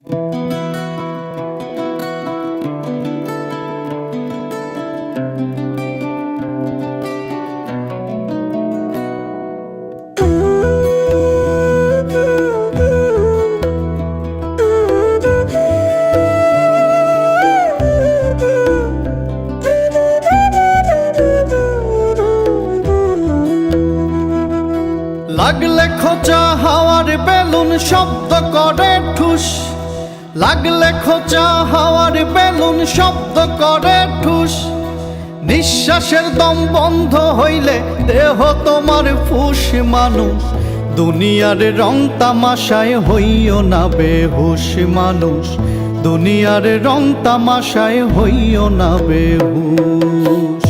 লাগলে খোঁচা হাওয়ার বেলুন শব্দ করে ঠুস, লাগলে খোঁচা হাওয়ার বেলুন শব্দ করে ঠুস। নিঃশ্বাসের দম বন্ধ হইলে দেহ তোমার ফুস। মানুষ দুনিয়ার রং তামাশায় হইও না বেহুশ। মানুষ দুনিয়ার রং তামাশায় হইও না বেহুশ।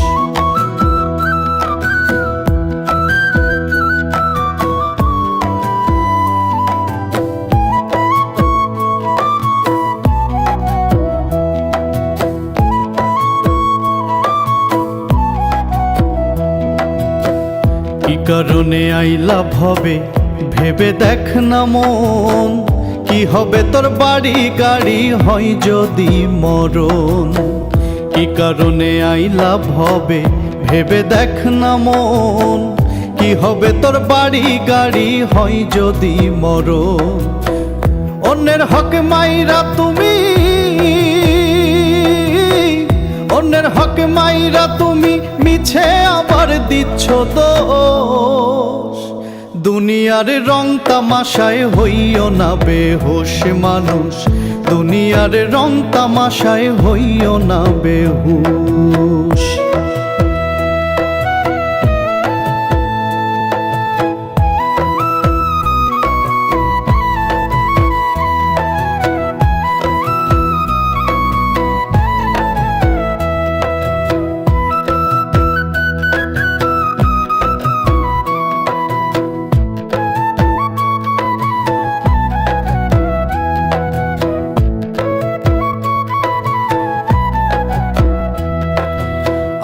কি কারণে আইলাভ হবে ভেবে দেখ না মন, কি হবে তোর বাড়ি গাড়ি হয় যদি মরণ। কি কারণে আইলাভ হবে ভেবে দেখ না মন, কি হবে তোর বাড়ি গাড়ি হয় যদি মরণ। অন্যের হক মাইরা তুমি, অন্যের হক মাইরা তুমি মিছে আবার দিচ্ছ দোষ। দুনিয়ার রং তামাশায় হইও না বেহুশ। মানুষ দুনিয়ার রং তামাশায় হইও না বেহুশ।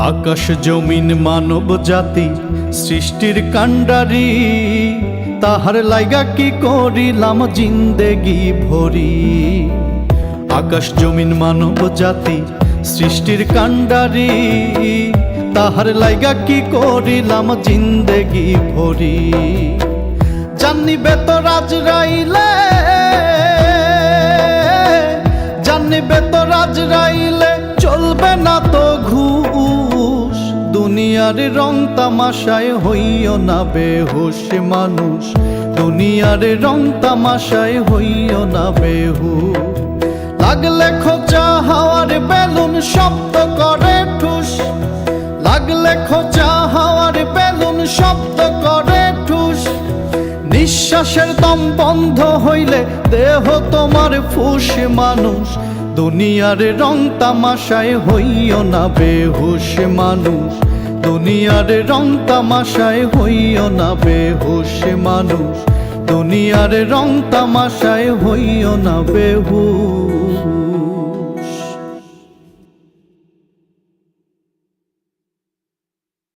আকাশ জমিন মানব জাতি সৃষ্টির কাণ্ডারি, তাহার লাইগা কি করিলাম জিন্দেগি ভরি। আকাশ জমিন মানব জাতি সৃষ্টির কাণ্ডারি, তাহার লাইগা কি করিলাম জিন্দেগি ভরি। জানিবে তো রাজরাইলে, জানিবে তো রাজরাইলে চলবে না তো ঘুষ। দুনিয়ার রং তামাশায় হইও না বেহুশ। মানুষ দুনিয়ার রং তামাশায় হইও না বেহুশ। লাগলে খোঁচা হাওয়ার বেলুন শব্দ করে ঠুস, লাগলে খোঁচা হাওয়ার বেলুন শব্দ করে ঠুস। নিঃশ্বাসের দম বন্ধ হইলে দেহ তোমার ফুস। মানুষ দুনিয়ার রং তামাশায় হইও না বেহুশ। মানুষ দুনিয়ার রং তামাশায় হইও না বেহুশ। মানুষ দুনিয়ার রং তামাশায় হইও না বেহুশ।